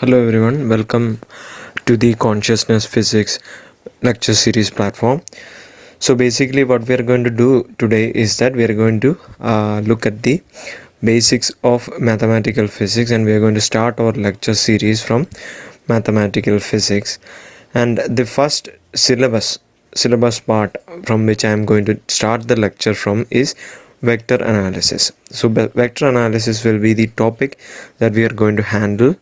Hello everyone, welcome to the Consciousness Physics lecture series platform. So basically what we are going to do today is that we are going to look at the basics of mathematical physics, and we are going to start our lecture series from mathematical physics. And the first syllabus part from which I am going to start the lecture from is vector analysis. So vector analysis will be the topic that we are going to handle.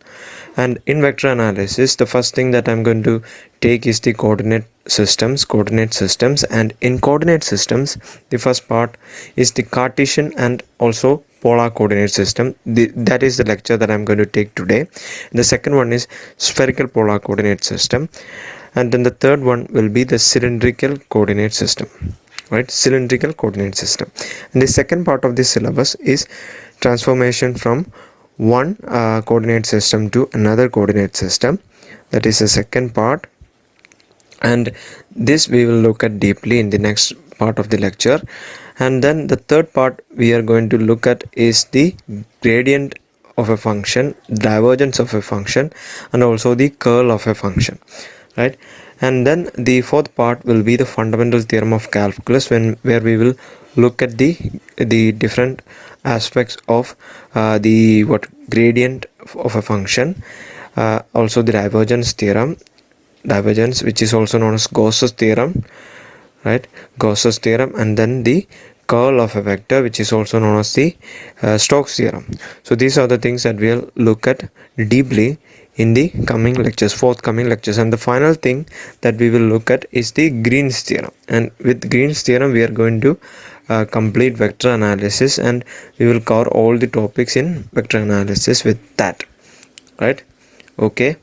And in vector analysis, the first thing that I'm going to take is the coordinate systems. And in coordinate systems, the first part is the Cartesian and also polar coordinate system. That is the lecture that I'm going to take today. The second one is spherical polar coordinate system, and then the third one will be the cylindrical coordinate system. Right, cylindrical coordinate system. And the second part of this syllabus is transformation from one coordinate system to another coordinate system. That is the second part, and this we will look at deeply in the next part of the lecture. And then the third part we are going to look at is the gradient of a function, divergence of a function, and also the curl of a function, right? And then the fourth part will be the fundamental theorem of calculus, where we will look at the different aspects of the gradient of a function, also the divergence, which is also known as Gauss's theorem, right? Gauss's theorem, and then the curl of a vector, which is also known as the Stokes theorem. So these are the things that we'll look at deeply in the forthcoming lectures. And the final thing that we will look at is the Green's theorem. And with Green's theorem, we are going to complete vector analysis, and we will cover all the topics in vector analysis with that, right? Okay,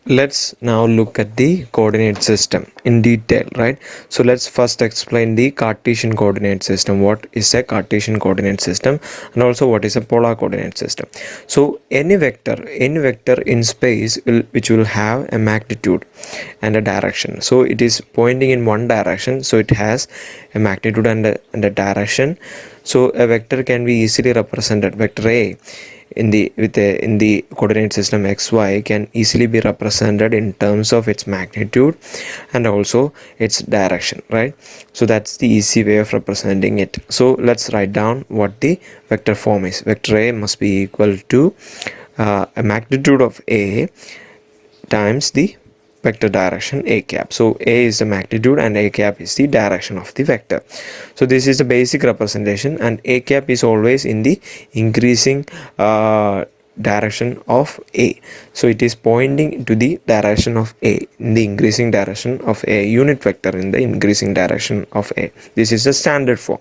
let's now look at the coordinate system in detail, right? So let's first explain the Cartesian coordinate system. What is a Cartesian coordinate system, and also what is a polar coordinate system? So any vector in space which will have a magnitude and a direction. So it is pointing in one direction, so it has a magnitude and a direction. So a vector can be easily represented. Vector A in the coordinate system xy can easily be represented in terms of its magnitude and also its direction, right? So that's the easy way of representing it. So let's write down what the vector form is. Vector A must be equal to a magnitude of A times the vector direction a cap. So A is the magnitude and a cap is the direction of the vector. So this is the basic representation, and a cap is always in the increasing direction of A. So it is pointing to the direction of A, in the increasing direction of A, unit vector in the increasing direction of A. This is the standard form.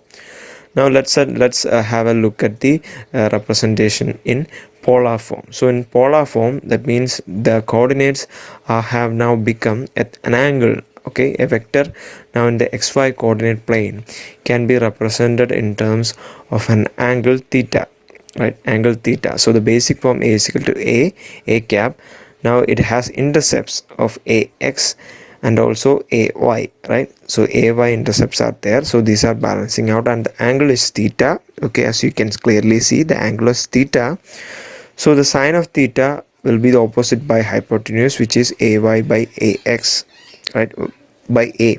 Now let's have a look at the representation in polar form. So in polar form, that means the coordinates have now become at an angle. Okay, a vector now in the xy coordinate plane can be represented in terms of an angle theta, right? Angle theta. So the basic form A is equal to a cap. Now it has intercepts of ax and also ay, right? So ay intercepts are there, so these are balancing out, and the angle is theta. Okay, as you can clearly see, the angle is theta. So the sine of theta will be the opposite by hypotenuse, which is ay by ax, right, by a,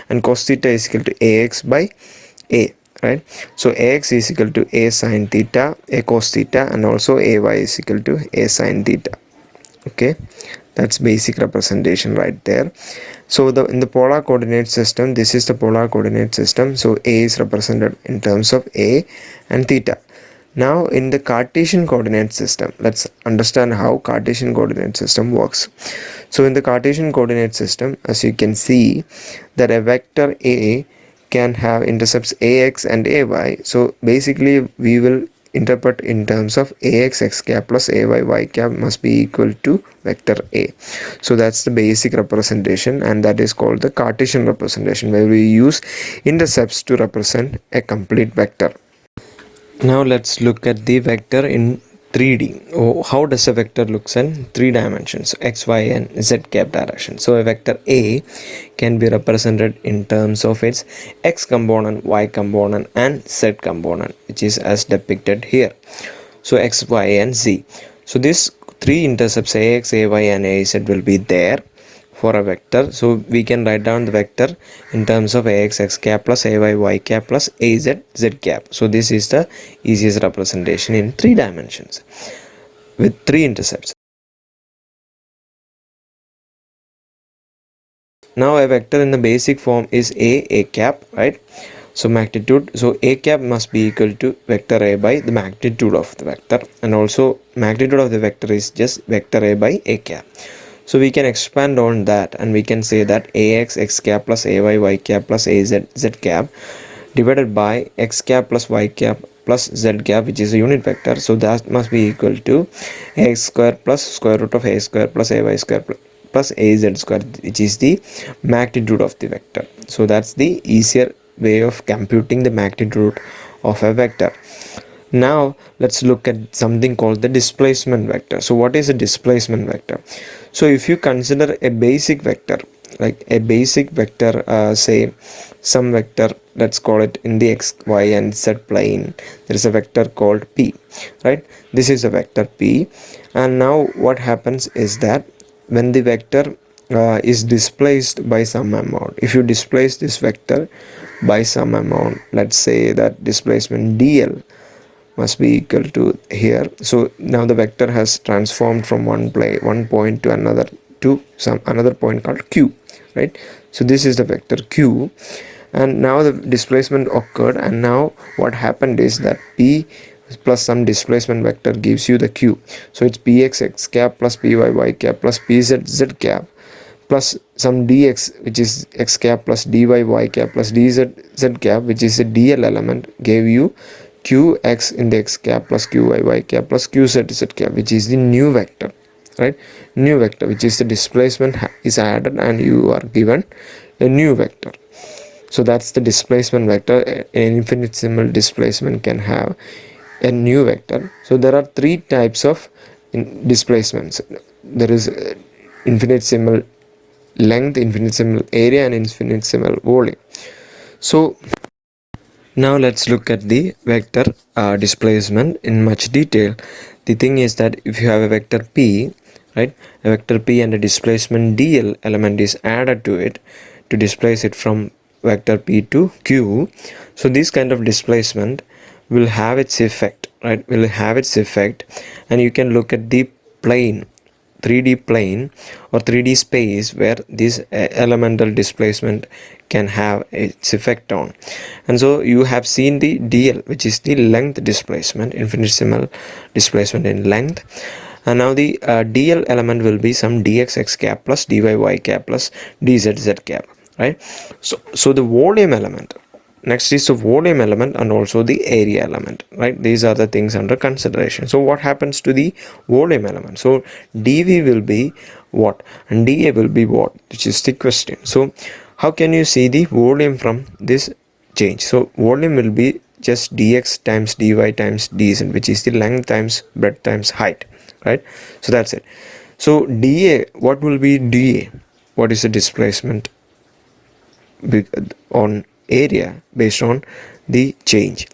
and cos theta is equal to ax by a, right? So ax is equal to a sine theta, a cos theta, and also ay is equal to a sine theta. Okay, that's basic representation right there. So in the polar coordinate system, this is the polar coordinate system. So A is represented in terms of A and theta. Now in the Cartesian coordinate system, let's understand how Cartesian coordinate system works. So in the Cartesian coordinate system, as you can see, that a vector A can have intercepts ax and ay. So basically we will interpret in terms of ax x cap plus ay y cap must be equal to vector A. So that's the basic representation, and that is called the Cartesian representation, where we use intercepts to represent a complete vector. Now let's look at the vector in 3D. How does a vector looks in 3 dimensions, x, y, and z cap direction? So a vector A can be represented in terms of its x component, y component, and z component, which is as depicted here. So x, y, and z. So this three intercepts ax, ay and az will be there for a vector. So we can write down the vector in terms of ax x cap plus ay y cap plus az z cap. So this is the easiest representation in 3 dimensions with 3 intercepts. Now a vector in the basic form is a cap, right? So magnitude, so a cap must be equal to vector a by the magnitude of the vector, and also magnitude of the vector is just vector a by a cap. So we can expand on that and we can say that ax x cap plus ay y cap plus az z cap divided by x cap plus y cap plus z cap, which is a unit vector. So that must be equal to ax square plus square root of a square plus ay square plus az square, which is the magnitude of the vector. So that's the easier way of computing the magnitude of a vector. Now let's look at something called the displacement vector. So what is a displacement vector? So if you consider a basic vector, like a basic vector, say some vector, let's call it in the x, y and z plane, there is a vector called p, right? This is a vector p, and now what happens is that when the vector is displaced by some amount, if you displace this vector by some amount, let's say that displacement dl must be equal to here. So now the vector has transformed from one point to another, to some another point called q, right? So this is the vector q, and now the displacement occurred, and now what happened is that p plus some displacement vector gives you the q. So it's px x cap plus py y cap plus pz z cap plus some dx, which is x cap plus dy y cap plus dz z cap, which is a dl element, gave you qx in the x cap plus qy y cap plus qz z cap, which is the new vector, right? New vector, which is the displacement is added and you are given a new vector. So that's the displacement vector. An infinitesimal displacement can have a new vector. So there are three types of displacements. There is infinitesimal length, infinitesimal area and infinitesimal volume. So now let's look at the vector displacement in much detail. The thing is that if you have a vector p, right, a vector p and a displacement dl element is added to it to displace it from vector p to q. So this kind of displacement will have its effect, right, will have its effect, and you can look at the plane, 3D plane or 3D space where this elemental displacement can have its effect on. And so you have seen the dl, which is the length displacement, infinitesimal displacement in length, and now the dl element will be some dx x cap plus dy y cap plus dz z cap, right? So the volume element, next is the volume element and also the area element, right? These are the things under consideration. So what happens to the volume element? So dv will be what and da will be what, which is the question. So how can you see the volume from this change? So volume will be just dx times dy times dz, which is the length times breadth times height, right? So that's it. So da, what will be da? What is the displacement on area based on the change?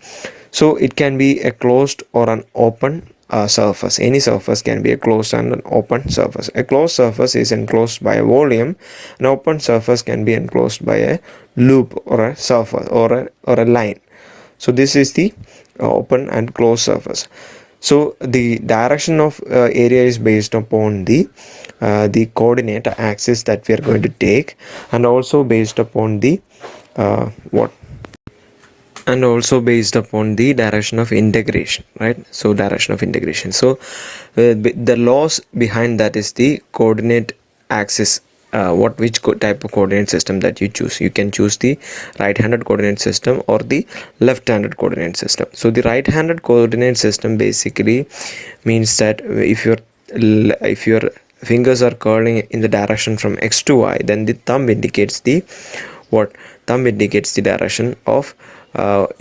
So it can be a closed or an open surface. Any surface can be a closed and an open surface. A closed surface is enclosed by a volume. An open surface can be enclosed by a loop or a surface or a line. So this is the open and closed surface. So the direction of area is based upon the coordinate axis that we are going to take, and also based upon the and also based upon the direction of integration, right? So direction of integration. So the laws behind that is the coordinate axis, which type of coordinate system that you choose. You can choose the right-handed coordinate system or the left-handed coordinate system. So the right-handed coordinate system basically means that if your fingers are curling in the direction from x to y, then the thumb indicates the direction of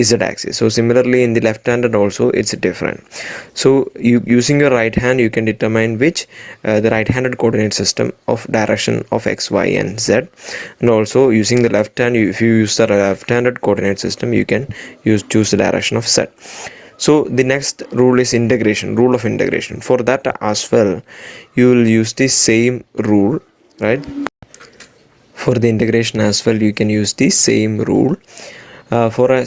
z axis. So similarly in the left handed also it's different. So using your right hand you can determine which the right handed coordinate system of direction of x, y and z, and also using the left hand, if you use the left handed coordinate system, you can choose the direction of z. So the next rule is integration, rule of integration. For that as well, you will use the same rule, right? For the integration as well, you can use the same rule. For a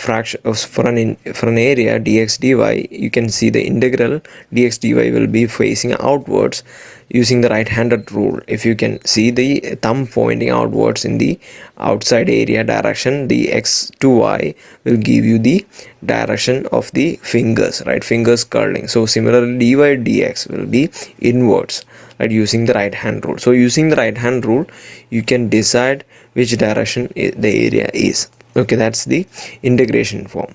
fraction for an area dx dy, you can see the integral dx dy will be facing outwards using the right-handed rule. If you can see the thumb pointing outwards in the outside area direction, the x to y will give you the direction of the fingers, right? Fingers curling. So similarly, dy dx will be inwards, right, using the right hand rule. So using the right hand rule, you can decide which direction the area is. Okay, that's the integration form.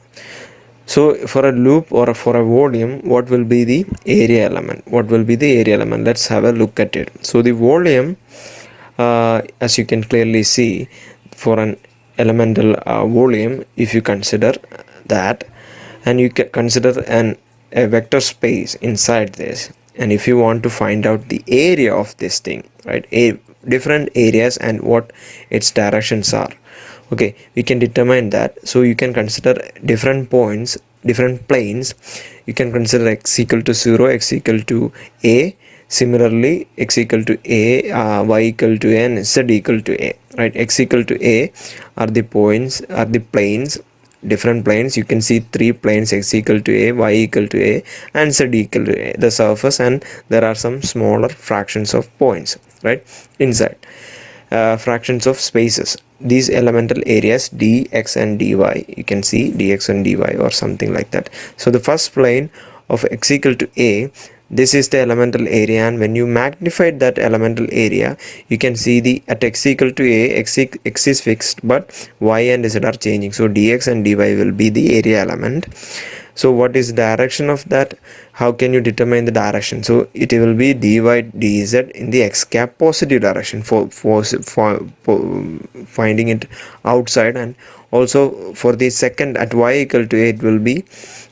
So for a loop or for a volume, what will be the area element? What will be the area element? Let's have a look at it. So the volume, as you can clearly see, for an elemental volume, if you consider that, and you can consider a vector space inside this, and if you want to find out the area of this thing, right, different areas and what its directions are, okay, we can determine that. So you can consider different points, different planes. You can consider x equal to 0, x equal to a. Similarly, x equal to a, y equal to a, and z equal to a, right? X equal to a are the points, are the planes, different planes. You can see three planes, x equal to a, y equal to a, and z equal to a, the surface, and there are some smaller fractions of points, right, inside. Fractions of spaces, these elemental areas dx and dy, you can see dx and dy or something like that. So the first plane of x equal to a, this is the elemental area, and when you magnified that elemental area, you can see the at x equal to a, x is fixed, but y and z are changing. So dx and dy will be the area element. So what is direction of that? How can you determine the direction? So it will be dy dz in the x cap positive direction for finding it outside, and also for the second at y equal to a, it will be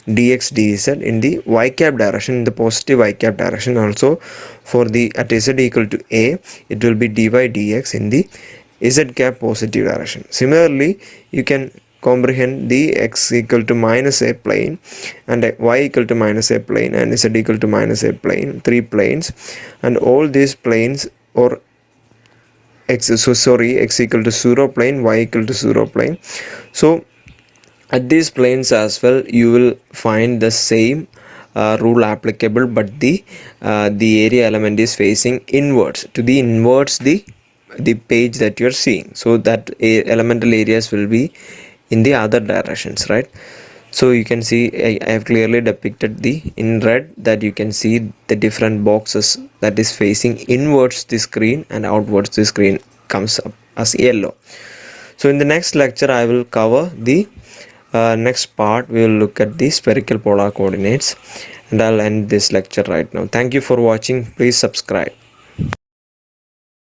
dx dz in the y cap direction, in the positive y cap direction. Also for the at z equal to a, it will be dy dx in the z cap positive direction. Similarly, you can comprehend the x equal to minus a plane, and y equal to minus a plane, and z equal to minus a plane, three planes, and all these planes, or x equal to 0 plane, y equal to 0 plane. So at these planes as well, you will find the same rule applicable, but the area element is facing inwards, to the inwards the page that you're seeing. So that elemental areas will be in the other directions, right? So you can see I have clearly depicted the in red, that you can see the different boxes that is facing inwards the screen, and outwards the screen comes up as yellow. So in the next lecture, I will cover the next part. We will look at the spherical polar coordinates, and I'll end this lecture right now. Thank you for watching. Please subscribe.